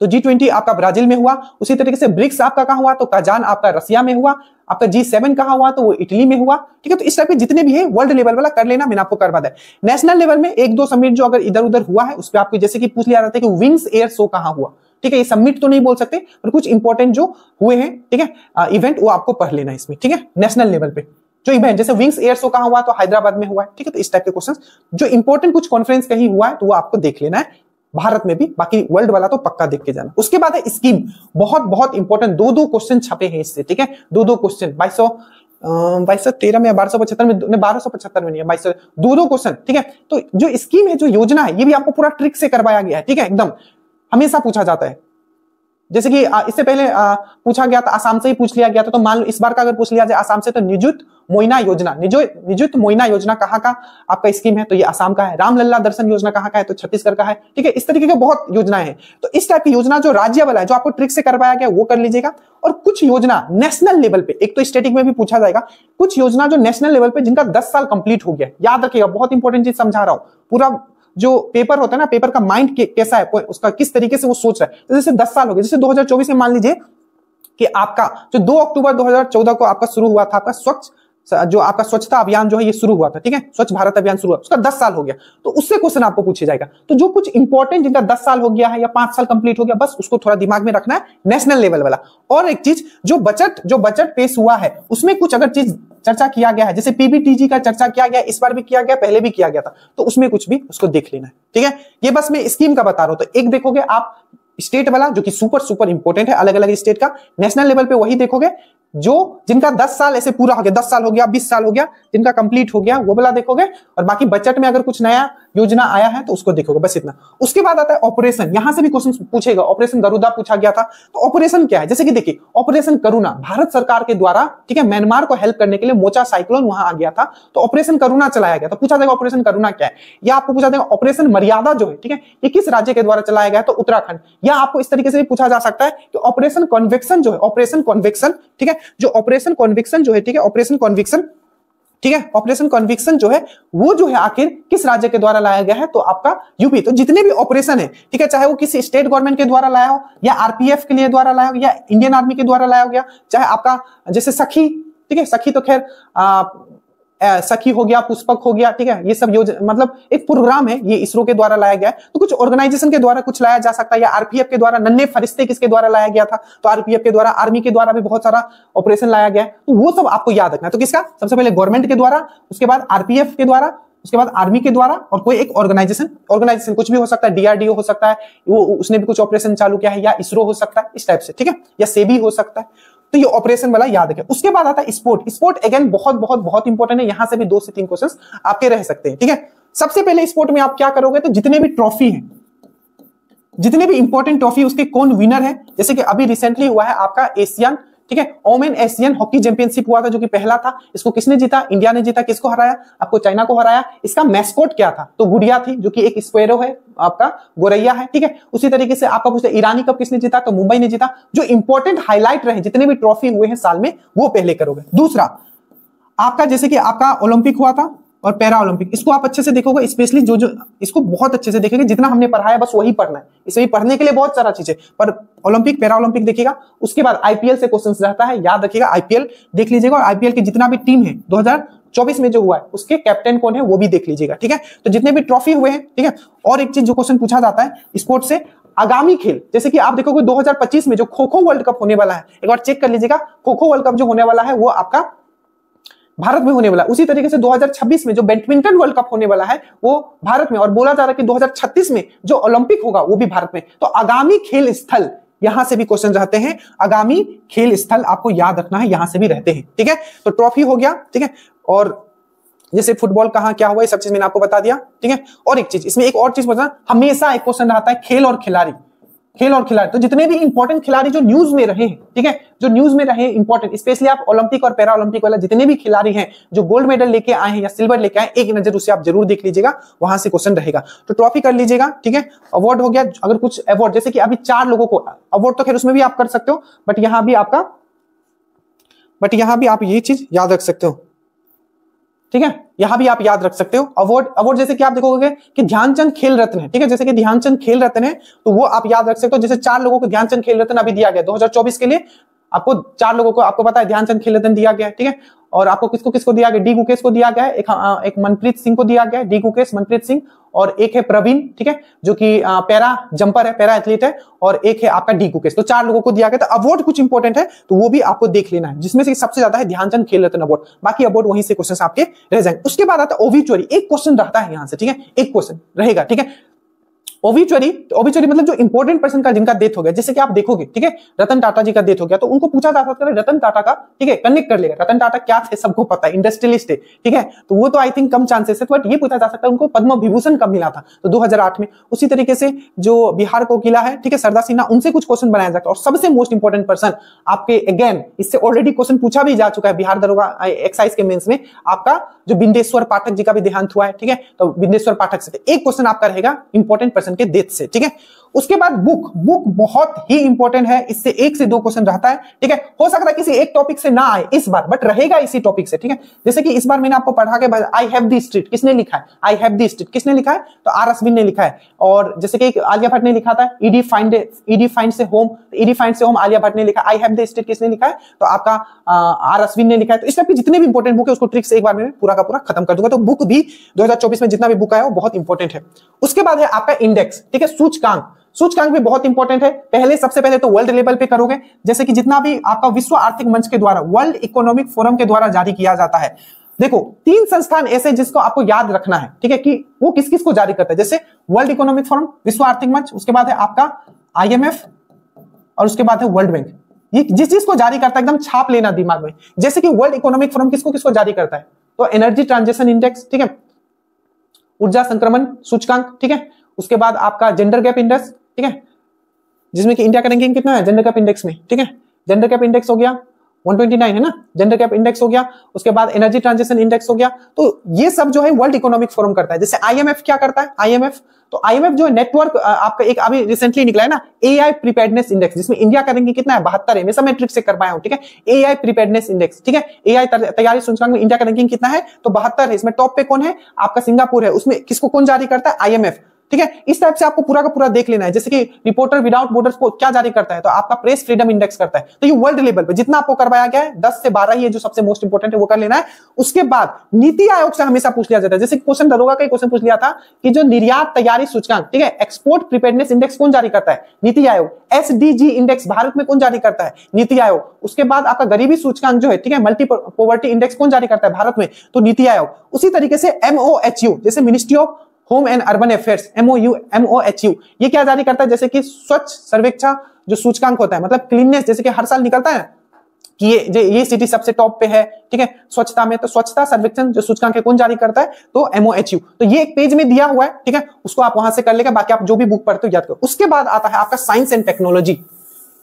तो G20 आपका ब्राजील में हुआ। उसी तरीके से ब्रिक्स आपका कहां हुआ, तो काजान आपका रसिया में हुआ। आपका G7 कहां हुआ, तो वो इटली में हुआ, ठीक है। तो इस टाइप के जितने भी है वर्ल्ड लेवल वाला कर लेना, मैंने आपको करवा दिया। नेशनल लेवल में एक दो समिट जो अगर इधर उधर हुआ है, उस पर आपको जैसे कि पूछ लिया जाता है कि विंग्स एयर शो कहां हुआ, ठीक है। ये समिट तो नहीं बोल सकते, पर कुछ इंपॉर्टेंट जो हुए हैं, ठीक है, इवेंट, वो आपको पढ़ लेना इसमें, ठीक है। नेशनल लेवल पे जो इवेंट, जैसे विंग्स एयर शो कहां हुआ, तो हैदराबाद में हुआ है, ठीक है। तो इस टाइप के क्वेश्चंस जो इंपॉर्टेंट कुछ कॉन्फ्रेंस कहीं हुआ है, तो वो आपको देख लेना है, भारत में भी। बाकी वर्ल्ड वाला तो पक्का देख के जाना। उसके बाद है स्कीम, बहुत बहुत इंपॉर्टेंट, दो क्वेश्चन छपे हैं इससे, ठीक है। दो क्वेश्चन 2213 में, 1275 में, 1275 में नहीं है, 2200, दो क्वेश्चन, ठीक है। तो जो स्कीम है, जो योजना है, ये भी आपको पूरा ट्रिक से करवाया गया है, ठीक है, एकदम हमेशा पूछा जाता है। जैसे कि इससे पहले पूछा गया था, आसाम से ही पूछ लिया गया था, तो मान लो इस बार का अगर पूछ लिया जाए आसाम से, तो निजुत मोइना योजना, निजुत मोइना योजना कहाँ का आपका स्कीम है, तो ये आसाम का है। रामलला दर्शन योजना कहाँ का है, तो छत्तीसगढ़ का है, ठीक है। इस तरीके के बहुत योजनाएं हैं। तो इस टाइप की योजना जो राज्य वाला है, जो आपको ट्रिक से करवाया गया, वो कर लीजिएगा। और कुछ योजना नेशनल लेवल पे, एक तो स्टैटिक में भी पूछा जाएगा, कुछ योजना जो नेशनल लेवल पे जिनका 10 साल कंप्लीट हो गया, याद रखिएगा, बहुत इंपॉर्टेंट चीज समझा रहा हूं। पूरा जो पेपर होता है ना, पेपर का माइंड कैसा है, उसका किस तरीके से वो सोच रहा है। तो जैसे 10 साल हो गए, जैसे 2024 में मान लीजिए कि आपका जो 2 अक्टूबर 2014 को आपका शुरू हुआ था, आपका जो आपका स्वच्छता अभियान जो है ये शुरू हुआ था, ठीक है, स्वच्छ भारत अभियान शुरू हुआ, उसका 10 साल हो गया, तो उससे क्वेश्चन आपको पूछे जाएगा। तो जो कुछ इंपॉर्टेंट जिनका 10 साल हो गया है या 5 साल कंप्लीट हो गया, बस उसको थोड़ा दिमाग में रखना है, नेशनल लेवल वाला। और एक चीज, जो बजट पेश हुआ है, उसमें कुछ अगर चीज चर्चा किया गया है, जैसे पीबीटीजी का चर्चा किया गया, इस बार भी किया गया, पहले भी किया गया था, तो उसमें कुछ भी उसको देख लेना है, ठीक है। ये बस मैं स्कीम का बता रहा हूं। तो एक देखोगे आप स्टेट वाला, जो कि सुपर इंपॉर्टेंट है, अलग अलग स्टेट का। नेशनल लेवल पे वही देखोगे जो जिनका 10 साल ऐसे पूरा हो गया, 10 साल हो गया, 20 साल हो गया, जिनका कंप्लीट हो गया, वो वाला देखोगे। और बाकी बजट में अगर कुछ नया योजना आया है तो उसको देखोगे, बस इतना। उसके बाद आता है ऑपरेशन। यहां से भी क्वेश्चन पूछेगा, ऑपरेशन गरुड़ा पूछा गया था, तो ऑपरेशन क्या है, जैसे कि देखिए ऑपरेशन करुणा भारत सरकार के द्वारा, ठीक है, म्यांमार को हेल्प करने के लिए मोचा साइक्लोन वहां आ गया था, तो ऑपरेशन करुणा चलाया गया। तो पूछा जाएगा ऑपरेशन करुणा क्या है, या आपको पूछा जाएगा ऑपरेशन मर्यादा जो है, ठीक है, ये किस राज्य के द्वारा चलाया गया, तो उत्तराखंड। या आपको इस तरीके से भी पूछा जा सकता है कि ऑपरेशन कन्वेक्शन जो है, ऑपरेशन कन्वेक्शन, ठीक है, जो ऑपरेशन कन्विक्शन जो है, ठीक है, ऑपरेशन कन्विक्शन, ठीक है, ऑपरेशन कन्विक्शन जो है वो जो है आखिर किस राज्य के द्वारा लाया गया है, तो आपका यूपी। तो जितने भी ऑपरेशन है, ठीक है, चाहे वो किसी स्टेट गवर्नमेंट के द्वारा लाया हो, या आरपीएफ के लिए द्वारा लाया हो, या इंडियन आर्मी के द्वारा लाया गया, चाहे आपका जैसे सखी, ठीक है, सखी तो खैर सखी हो गया, पुष्पक हो गया, ठीक है, ये सब मतलब एक प्रोग्राम है, ये इसरो के द्वारा लाया गया है। तो कुछ ऑर्गेनाइजेशन के द्वारा कुछ लाया जा सकता है, या आरपीएफ के द्वारा, नन्हे फरिश्ते किसके द्वारा लाया गया था, तो आरपीएफ के द्वारा, आर्मी के द्वारा भी बहुत सारा ऑपरेशन लाया गया है, तो वो सब आपको याद रखना है। तो किसका, सबसे पहले गवर्नमेंट के द्वारा, उसके बाद आरपीएफ के द्वारा, उसके बाद आर्मी के द्वारा, और कोई एक ऑर्गेनाइजेशन कुछ भी हो सकता है, डीआरडीओ हो सकता है, वो उसने भी कुछ ऑपरेशन चालू किया है, या इसरो हो सकता है, इस टाइप से, ठीक है, या सेबी हो सकता है। तो ये ऑपरेशन वाला याद रखें। उसके बाद आता है स्पोर्ट अगेन बहुत इंपॉर्टेंट है, यहां से भी 2 से 3 क्वेश्चंस आपके रह सकते हैं, ठीक है। सबसे पहले स्पोर्ट में आप क्या करोगे, तो जितने भी ट्रॉफी हैं, जितने भी इंपॉर्टेंट ट्रॉफी, उसके कौन विनर है। जैसे कि अभी रिसेंटली हुआ है आपका एशियन, ठीक है, ओमेन एशियन हॉकी चैंपियनशिप हुआ था, जो कि पहला था। इसको किसने जीता, इंडिया ने जीता। किसको हराया, आपको चाइना को हराया। इसका मैस्कॉट क्या था, तो गुड़िया थी, जो कि एक स्क्वेरो है, आपका गोरैया है, ठीक है। उसी तरीके से आपका पूछते ईरानी कप किसने जीता, तो मुंबई ने जीता। जो इंपॉर्टेंट हाईलाइट रहे, जितने भी ट्रॉफी हुए हैं साल में, वो पहले करोगे। दूसरा आपका, जैसे कि आपका ओलंपिक हुआ था और पैरा ओलंपिक, इसको आप अच्छे से देखोगे, स्पेशली जो इसको बहुत अच्छे से देखेंगे। जितना हमने पढ़ाया बस वही पढ़ना है, इसमें पढ़ने के लिए बहुत सारा चीज है, पर ओलंपिक पैरा ओलंपिक देखिएगा। उसके बाद आईपीएल से क्वेश्चंस रहता है, याद रखिएगा, आईपीएल देख लीजिएगा। और आईपीएल की जितना भी टीम है 2024 में जो हुआ है उसके कैप्टन कौन है वो भी देख लीजिएगा, ठीक है। तो जितने भी ट्रॉफी हुए हैं, ठीक है। और एक चीज जो क्वेश्चन पूछा जाता है स्पोर्ट्स से, आगामी खेल, जैसे कि आप देखोगे 2025 में जो खो खो वर्ल्ड कप होने वाला है, एक बार चेक कर लीजिएगा, खो खो वर्ल्ड कप जो होने वाला है वो आपका भारत में होने वाला है। उसी तरीके से 2026 में जो बैडमिंटन वर्ल्ड कप होने वाला है वो भारत में, और बोला जा रहा है कि 2036 में जो ओलंपिक होगा वो भी भारत में। तो आगामी खेल स्थल, यहां से भी क्वेश्चन रहते हैं, आगामी खेल स्थल आपको याद रखना है, यहां से भी रहते हैं, ठीक है। तो ट्रॉफी हो गया, ठीक है। और जैसे फुटबॉल कहां क्या हुआ, ये सब चीज मैंने आपको बता दिया, ठीक है। और एक चीज, इसमें एक और चीज बता, हमेशा एक क्वेश्चन रहता है खेल और खिलाड़ी, खेल और खिलाड़ी। तो जितने भी इंपॉर्टेंट खिलाड़ी जो न्यूज में रहे हैं, ठीक है, जो न्यूज में रहे इंपॉर्टेंट, स्पेशली आप ओलंपिक और पैरा ओलंपिक वाला जितने भी खिलाड़ी हैं जो गोल्ड मेडल लेके आए हैं या सिल्वर लेके आए, एक नजर उसे आप जरूर देख लीजिएगा, वहां से क्वेश्चन रहेगा। तो ट्रॉफी कर लीजिएगा, ठीक है। अवार्ड हो गया, अगर कुछ अवार्ड, जैसे कि अभी 4 लोगों को अवार्ड, तो खैर उसमें भी आप कर सकते हो, बट यहां भी आप ये चीज याद रख सकते हो, ठीक है। यहां भी आप याद रख सकते हो अवार्ड जैसे कि आप देखोगे कि ध्यानचंद खेल रत्न है, ठीक है। जैसे कि ध्यानचंद खेल रत्न है तो वो आप याद रख सकते हो। जैसे 4 लोगों को ध्यानचंद खेल रत्न अभी दिया गया 2024 के लिए, आपको 4 लोगों को, आपको पता है ध्यानचंद खेल रत्न दिया गया है, ठीक है। और आपको किसको किसको दिया गया, डी गुकेश को दिया गया है, एक मनप्रीत सिंह को दिया गया है, डी गुकेश, मनप्रीत सिंह, और एक है प्रवीण, ठीक है, जो कि पैरा जंपर है, पैरा एथलीट है, और एक है आपका डी गुकेश। तो 4 लोगों को दिया गया। तो अवार्ड कुछ इंपॉर्टेंट है तो वो भी आपको देख लेना है, जिसमें से सबसे ज्यादा है ध्यानचंद खेल रत्न अवार्ड, बाकी अवार्ड वहीं से क्वेश्चन आपके रह जाएंगे। उसके बाद आता है ओबिचुअरी, एक क्वेश्चन रहता है यहां से, ठीक है, एक क्वेश्चन रहेगा, ठीक है। ओबिचुअरी मतलब जो इंपॉर्टेंट पर्सन का जिनका डेथ हो गया, जैसे कि आप देखोगे, ठीक है, रतन टाटा जी का डेथ हो गया, तो उनको पूछा जा सकता है रतन टाटा का, ठीक है, कनेक्ट कर लेगा, रतन टाटा क्या थे सबको पता है, इंडस्ट्रियलिस्ट है, ठीक है। तो वो तो आई थिंक कम चांसेस है, बट ये पूछा जा सकता है उनको पद्म विभूषण कब मिला था, तो 2008 में। उसी तरीके से जो बिहार को किला है, ठीक है, सरदार सिन्हा, उनसे कुछ क्वेश्चन बनाया जाता है। और सबसे मोस्ट इंपॉर्टेंट पर्सन आपके, अगेन इससे ऑलरेडी क्वेश्चन पूछा भी जा चुका है बिहार दरोगा एक्साइज के मेंस में, आपका जो बिंदेश्वर पाठक जी का भी देहांत हुआ है, ठीक है। तो बिंदेश्वर पाठक से एक क्वेश्चन आपका रहेगा इंपॉर्टेंट पर्सन के डेथ से, ठीक है। उसके बाद बुक बहुत ही इंपॉर्टेंट है, इससे 1 से 2 क्वेश्चन रहता है, ठीक है। हो सकता है किसी एक टॉपिक से ना आए इस बार, बट रहेगा इसी टॉपिक से, ठीक है। जैसे कि इस बार मैंने आपको पढ़ा के, आई हैव द स्ट्रीट किसने लिखा है, आई हैव द स्ट्रीट किसने लिखा है, तो आर अश्विन ने लिखा है। और जैसे कि आलिया भट्ट ने लिखा था ईडी फाइंड से होम, आलिया भट्ट ने लिखा। आई हैव द स्ट्रीट किसने लिखा है, तो आपका आर अश्विन ने लिखा है। तो इस टाइप के जितने भी इंपॉर्टेंट बुक है उसको ट्रिक से एक बार में पूरा का पूरा खत्म कर दूंगा। तो बुक भी 2024 में जितना भी बुक आया वो बहुत इंपॉर्टेंट है। उसके बाद है आपका इंडेक्स, ठीक है, सूचकांक भी बहुत इंपॉर्टेंट है। सबसे पहले तो वर्ल्ड लेवल पे करोगे, जैसे कि जितना भी आपका विश्व आर्थिक मंच के द्वारा, वर्ल्ड इकोनॉमिक फोरम के द्वारा जारी किया जाता है। देखो 3 संस्थान ऐसे जिसको आपको याद रखना है, ठीक है, कि वो किस किस को जारी करता है। जैसे वर्ल्ड इकोनॉमिक फोरम, विश्व आर्थिक मंच, उसके बाद है आपका IMF, और उसके बाद है वर्ल्ड बैंक। ये जिस चीज को जारी करता है एकदम छाप लेना दिमाग में। जैसे कि वर्ल्ड इकोनॉमिक फोरम किसको किसको जारी करता है, तो एनर्जी ट्रांजिशन इंडेक्स, ठीक है, ऊर्जा संक्रमण सूचकांक, ठीक है। उसके बाद आपका जेंडर गैप इंडेक्स, ठीक है, जिसमें कि इंडिया का रैंकिंग कितना है जेंडर गैप इंडेक्स में, ठीक है। जेंडर गैप इंडेक्स हो गया 129 है ना, जेंडर गैप इंडेक्स हो गया। उसके बाद एनर्जी ट्रांजिशन इंडेक्स हो गया। तो ये सब जो है वर्ल्ड इकोनॉमिक फोरम करता है। जैसे IMF क्या करता है, IMF जो है नेटवर्क, आपका एक अभी रिसेंटली निकला है ना AI प्रिपेयर्डनेस इंडेक्स, जिसमें इंडिया का रैंकिंग कितना है 72 है। मैं सब मैट्रिक से कर पाया हूं, ठीक है। AI प्रिपेयर्डनेस इंडेक्स, ठीक है, AI तैयारी सूचकांक में इंडिया का रैंकिंग कितना है, तो 72 है। इसमें टॉप पे कौन है, आपका सिंगापुर है। उसमें किसको कौन जारी करता है, IMF, ठीक है। इस टाइप से आपको पूरा का पूरा देख लेना है। जैसे कि रिपोर्टर विदाउट बॉर्डर्स को क्या जारी करता है, तो आपका प्रेस फ्रीडम इंडेक्स करता है। तो ये वर्ल्ड लेवल पे जितना आपको करवाया गया है 10 से 12 ही है जो सबसे मोस्ट इंपोर्टेंट है, वो कर लेना है। उसके बाद नीति आयोग से हमेशा पूछ लिया जाता है। जैसे क्वेश्चन दरोगा का क्वेश्चन पूछ लिया था कि जो निर्यात तैयारी सूचकांक, ठीक है, एक्सपोर्ट प्रिपेयर्डनेस इंडेक्स कौन जारी करता है, नीति आयोग। SDG इंडेक्स भारत में कौन जारी करता है, नीति आयोग। उसके बाद आपका गरीबी सूचकांक जो है, ठीक है, मल्टी पॉवर्टी इंडेक्स कौन जारी करता है भारत में, तो नीति आयोग। उसी तरीके से MOHU, जैसे ministry of home and urban affairs, MOHU, ये क्या जारी करता है, जैसे कि स्वच्छ सर्वेक्षण जो सूचकांक होता है, मतलब क्लीननेस, जैसे कि हर साल निकलता है कि ये सिटी सबसे टॉप पे है, ठीक है, स्वच्छता में। तो स्वच्छता सर्वेक्षण जो सूचकांक है कौन जारी करता है, तो MOHU। तो ये एक पेज में दिया हुआ है, ठीक है, उसको आप वहां से कर लेगा। बाकी आप जो भी बुक पढ़ते हो याद करो। उसके बाद आता है आपका साइंस एंड टेक्नोलॉजी।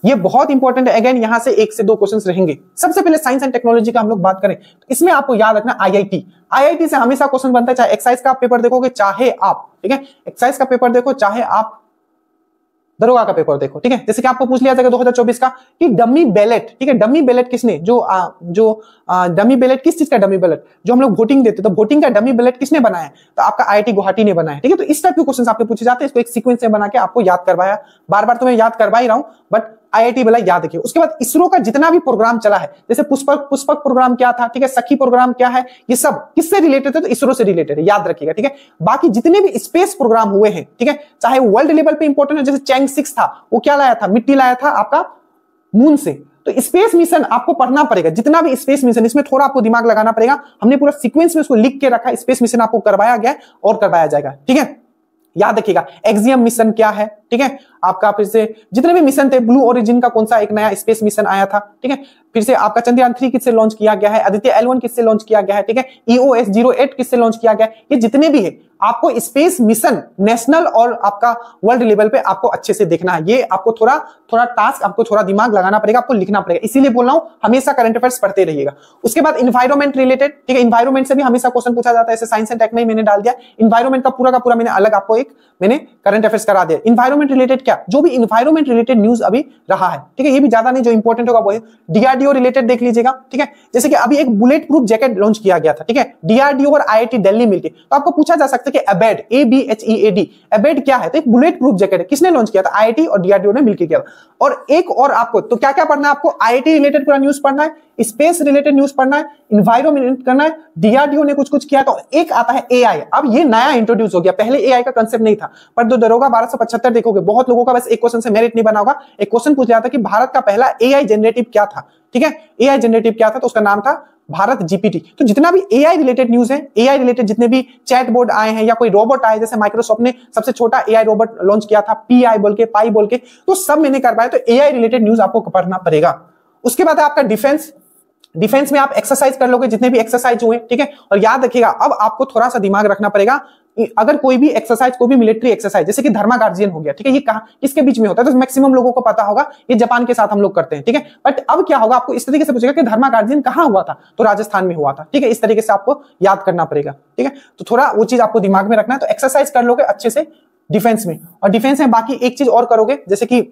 ये बहुत इंपॉर्टेंट है। अगेन यहां से 1 से 2 क्वेश्चंस रहेंगे। सबसे पहले साइंस एंड टेक्नोलॉजी का हम लोग बात करें तो इसमें आपको याद रखना IIT से हमेशा क्वेश्चन बनता है। चाहे एक्साइज का पेपर देखोगे, चाहे आप, ठीक है, एक्साइज का पेपर देखो, चाहे आप दरोगा का पेपर देखो, ठीक है। जैसे कि आपको पूछ लिया जाएगा 2024 का कि डमी बैलेट, ठीक है, डमी बैलेट किसने, जो डमी बैलेट किस चीज का डमी बैलेट, जो हम लोग वोटिंग देते, तो वोटिंग का डमी बैलेट किसने बनाया, तो आपका IIT गुवाहाटी ने बनाया, ठीक है। तो इस टाइप के क्वेश्चंस आपके पूछे जाते हैं। इसको एक सीक्वेंस में बना के आपको याद करवाया, बार बार तो मैं याद करवा ही रहा हूं, बट IIT भिलाई याद रखिए। उसके बाद इसरो का जितना भी प्रोग्राम चला है, जैसे पुष्पक प्रोग्राम क्या था, ठीक है, सखी प्रोग्राम क्या है, ये सब किससे रिलेटेड है, तो इसरो से रिलेटेड है, याद रखिएगा, ठीक है। बाकी जितने भी स्पेस प्रोग्राम हुए हैं, ठीक है, चाहे वर्ल्ड लेवल पे इंपॉर्टेंट है, जैसे चैंग 6 था, वो क्या लाया था, मिट्टी लाया था आपका मून से। तो स्पेस मिशन आपको पढ़ना पड़ेगा, जितना भी स्पेस मिशन, इसमें थोड़ा आपको दिमाग लगाना पड़ेगा। हमने पूरा सीक्वेंस में उसको लिख के रखा है, स्पेस मिशन आपको करवाया गया और करवाया जाएगा, ठीक है, याद रखिएगा। एक्सियम मिशन क्या है, ठीक है, आपका फिर से जितने भी मिशन थे, ब्लू ओरिजिन का कौन सा एक नया स्पेस मिशन आया था, ठीक है, फिर से आपका चंद्रयान 3 किससे लॉन्च किया गया है, आदित्य L1 किससे लॉन्च किया गया है, ठीक है, EOS 08 किससे लॉन्च किया गया है, ये जितने भी है आपको स्पेस मिशन नेशनल और आपका वर्ल्ड लेवल पे आपको अच्छे से देखना है। ये आपको थोड़ा टास्क, आपको थोड़ा दिमाग लगाना पड़ेगा, आपको लिखना पड़ेगा, इसीलिए बोल रहा हूं हमेशा करंट अफेयर्स पढ़ते रहिएगा। उसके बाद इन्वायरमेंट रिलेटेड, ठीक है, इन्वायरमेंट से भी हमेशा क्वेश्चन पूछा जाता है, ऐसे साइंस एंड टेक में मैंने डाल दिया इन्वायरमेंट का पूरा मैंने अलग आपको एक मैंने करंट अफेयर्स करा दिया। इन्वायरमेंट रिलेटेड क्या, जो भी इन्वायरमेंट रिलेटेड न्यूज अभी रहा है, ठीक है, ये भी ज्यादा नहीं, जो इंपॉर्टेंट होगा वो है DRDO रिलेटेड देख लीजिएगा, ठीक है, जैसे कि अभी एक बुलेट प्रूफ जैकेट लॉन्च किया गया था, ठीक है, DRDO और IIT दिल्ली मिलकर, तो आपको पूछा जा सकता है कि अबेड, ABHEAD, अबेड क्या है, तो एक बुलेट प्रूफ जैकेट है, किसने लॉन्च किया था, IIT और DRDO ने मिलकर किया था। और एक और आपको तो क्या क्या पढ़ना है, आपको IIT रिलेटेड पूरा न्यूज पढ़ना है, स्पेस रिलेटेड न्यूज पढ़ना है, इन्वायरमेंट करना है, DRDO ने कुछ किया, तो एक आता है AI। अब ये नया इंट्रोड्यूस हो गया, पहले AI का कांसेप्ट नहीं था, पर जो दरोगा 1275 देखोगे, बहुत लोगों का बस एक क्वेश्चन से मेरिट नहीं बना होगा। एक क्वेश्चन पूछ लिया था कि भारत का पहला AI जनरेटिव क्या था, ठीक है, AI जनरेटिव क्या था, तो उसका नाम था भारत GPT। तो जितना भी AI रिलेटेड न्यूज है, AI रिलेटेड जितने भी चैट बोर्ड आए हैं या कोई रोबोट आए, जैसे माइक्रोसॉफ्ट ने सबसे छोटा AI रोबोट लॉन्च किया था, PI बोल के, पाई बोल के, तो सब मैंने करवाया। तो AI रिलेटेड न्यूज आपको पढ़ना पड़ेगा। उसके बाद आपका डिफेंस में आप एक्सरसाइज कर लोगे, जितने भी एक्सरसाइज हुए, ठीक है, और याद रखिएगा अब आपको थोड़ा सा दिमाग रखना पड़ेगा। अगर कोई भी एक्सरसाइज, कोई भी मिलिट्री एक्सरसाइज, जैसे कि धर्मा गार्जियन हो गया, ठीक है, ये कहां किसके बीच में होता है, तो मैक्सिमम लोगों को पता होगा, ये जापान के साथ हम लोग करते हैं, ठीक है। बट अब क्या होगा, आपको इस तरीके से पूछेगा कि धर्मा गार्जियन कहां हुआ था, तो राजस्थान में हुआ था, ठीक है, इस तरीके से आपको याद करना पड़ेगा, ठीक है, तो थोड़ा वो चीज आपको दिमाग में रखना है। तो एक्सरसाइज कर लोगे अच्छे से डिफेंस में, और डिफेंस में बाकी एक चीज और करोगे, जैसे कि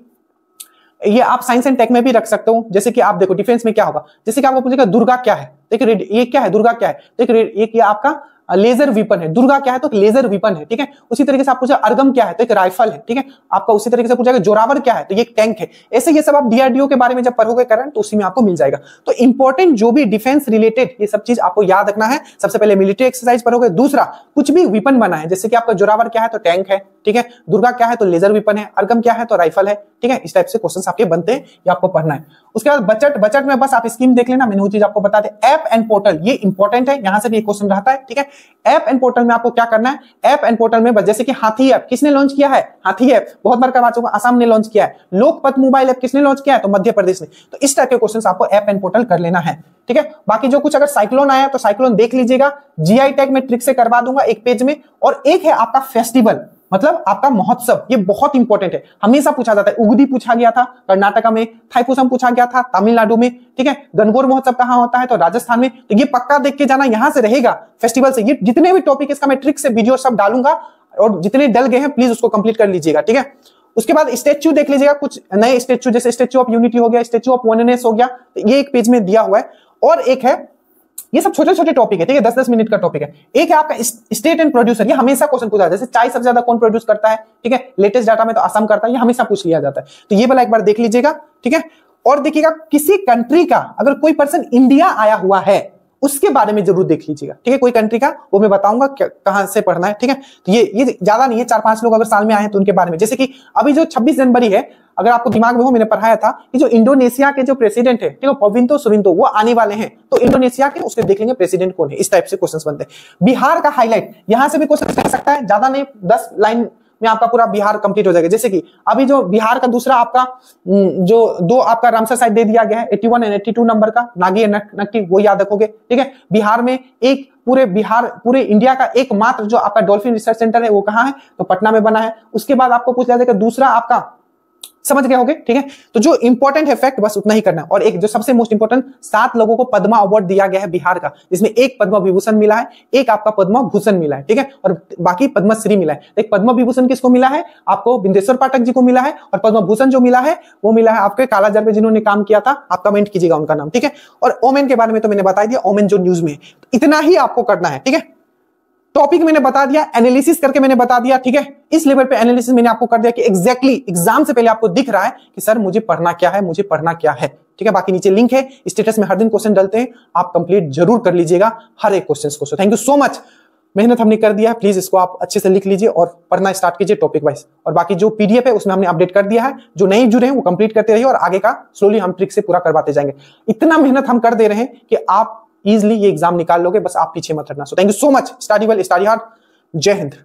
ये आप साइंस एंड टेक में भी रख सकते हो। जैसे कि आप देखो डिफेंस में क्या होगा, जैसे कि आपको पूछेगा दुर्गा क्या है, देखिए ये क्या है, दुर्गा क्या है, देखिए ये आपका लेजर वीपन है। दुर्गा क्या है, तो लेजर वीपन है, ठीक है। उसी तरीके से आप पूछा अर्गम क्या है, तो एक राइफल है, ठीक है। आपका उसी तरीके से पूछा जोरावर क्या है, तो ये एक टैंक है। ऐसे ये सब आप DRDO के बारे में जब पढ़ोगे करंट, तो उसी में आपको मिल जाएगा। तो इंपॉर्टेंट जो भी डिफेंस रिलेटेड ये सब चीज आपको याद रखना है। सबसे पहले मिलिट्री एक्सरसाइज पढ़ोगे, दूसरा कुछ भी वीपन बना है, जैसे कि आपका जोरावर क्या है तो टैंक है, ठीक है। दुर्गा क्या है तो लेजर वीपन है, अर्गम क्या है तो राइफल है, ठीक है। इस टाइप से क्वेश्चंस आपके बनते हैं, ये आपको पढ़ना है। उसके बाद बजट में बस आप स्कीम देख लेना, मैंने वो चीज आपको बता दे। ऐप एंड पोर्टल ये इंपॉर्टेंट है, यहां से भी एक क्वेश्चन रहता है, ठीक है। ऐप एंड पोर्टल में आपको क्या करना है, ऐप एंड पोर्टल में जैसे कि हाथी ऐप किसने लॉन्च किया है, हाथी ऐप बहुत बार करवा चुका, असम ने लॉन्च किया है। लोकपत मोबाइल ऐप किसने लॉन्च किया है, तो मध्य प्रदेश ने। तो इस टाइप के क्वेश्चंस आपको ऐप एंड पोर्टल कर लेना है, ठीक है। बाकी जो कुछ अगर साइक्लोन आया तो साइक्लोन देख लीजिएगा, GI टैग में ट्रिक से करवा दूंगा एक पेज में। और एक है आपका फेस्टिवल, मतलब आपका महोत्सव, ये बहुत इंपॉर्टेंट है, हमेशा पूछा जाता है। उगदी पूछा गया था कर्नाटका में, थाईपुसम पूछा गया था तमिलनाडु में, ठीक है। गणगौर महोत्सव कहां होता है, तो राजस्थान में। तो ये पक्का देख के जाना, यहां से रहेगा फेस्टिवल से। ये जितने भी टॉपिक इसका मैं ट्रिक से वीडियो सब डालूंगा, और जितने डल गए हैं प्लीज उसको कंप्लीट कर लीजिएगा, ठीक है। उसके बाद स्टेच्यू देख लीजिएगा, कुछ नए स्टेच्यू, जैसे स्टेच्यू ऑफ यूनिटी हो गया, स्टेच्यू ऑफ वननेस हो गया, तो ये एक पेज में दिया हुआ है। और एक है, ये सब छोटे छोटे टॉपिक है, ठीक है, 10-10 मिनट का टॉपिक है। एक है आपका स्टेट एंड प्रोड्यूसर, ये हमेशा क्वेश्चन पूछा जाता है। जैसे चाय सबसे ज्यादा कौन प्रोड्यूस करता है, ठीक है, लेटेस्ट डाटा में तो असम करता है, ये हमेशा पूछ लिया जाता है। तो ये वाला एक बार देख लीजिएगा, ठीक है। और देखिएगा किसी कंट्री का अगर कोई पर्सन इंडिया आया हुआ है, उसके बारे में जरूर देख लीजिएगा, ठीक है। कोई कंट्री का, वो मैं बताऊंगा कहां से पढ़ना है, ठीक है। तो ये ज्यादा नहीं है, 4-5 लोग अगर साल में आए हैं तो उनके बारे में। जैसे कि अभी जो 26 जनवरी है, अगर आपको दिमाग में हो, मैंने पढ़ाया था कि जो इंडोनेशिया के जो प्रेसिडेंट है, ठीक है, पविंतो सुविंतो, वो आने वाले हैं। तो इंडोनेशिया के उसके देख लेंगे प्रेसिडेंट कौन है। इस टाइप से क्वेश्चंस बनते हैं। बिहार का हाईलाइट, यहां से भी क्वेश्चन कर सकता है, ज्यादा नहीं, 10 लाइन में आपका पूरा बिहार कंप्लीट हो जाएगा। जैसे कि अभी जो बिहार का दूसरा आपका जो 2 आपका रामसर साइट दे दिया गया है, 81 और 82 नंबर का, नागी नक्टी, वो याद रखोगे, ठीक है। बिहार में एक पूरे इंडिया का एकमात्र जो आपका डॉल्फिन रिसर्च सेंटर है, वो कहां है, तो पटना में बना है। उसके बाद आपको पूछ लिया जाएगा दूसरा आपका, समझ गए होगे, ठीक है। तो जो इंपॉर्टेंट है फैक्ट बस उतना ही करना है। और एक जो सबसे मोस्ट इंपॉर्टेंट, 7 लोगों को पद्मा अवार्ड दिया गया है बिहार का, जिसमें एक पद्म विभूषण मिला है, एक आपका पद्म भूषण मिला है, ठीक है, और बाकी पद्मश्री मिला है। एक पद्म विभूषण किसको मिला है, आपको बिंदेश्वर पाठक जी को मिला है, और पद्म भूषण जो मिला है वो मिला है आपके कालाजार में जिन्होंने काम किया था, आप कमेंट कीजिएगा उनका नाम, ठीक है। और ओमेन के बारे में तो मैंने बता दिया, ओमेन जो न्यूज में है। इतना ही आपको करना है, ठीक है। टॉपिक मैंने बता दिया, एनालिसिस करके मैंने बता दिया, ठीक है। इस लेवल पे एनालिसिस मैंने आपको कर दिया कि एग्जैक्टली एग्जाम से पहले आपको दिख रहा है कि सर मुझे पढ़ना क्या है, मुझे पढ़ना क्या है, ठीक है। बाकी नीचे लिंक है, स्टेटस में हर दिन क्वेश्चन डलते हैं, आप कंप्लीट जरूर कर लीजिएगा हर एक क्वेश्चन को। So thank you so much, मेहनत हमने कर दिया है, प्लीज इसको आप अच्छे से लिख लीजिए और पढ़ना स्टार्ट कीजिए टॉपिक वाइज। और बाकी जो पीडीएफ है उसमें हमने अपडेट कर दिया है, जो नए जुड़े हैं वो कंप्लीट करते रहिए और आगे का स्लोली हम ट्रिक से पूरा करवाते जाएंगे। इतना मेहनत हम कर दे रहे हैं कि आप इजिली ये एग्जाम निकाल लोगे, बस आप पीछे मत हटना। So thank you so much, study well, study hard, जय हिंद।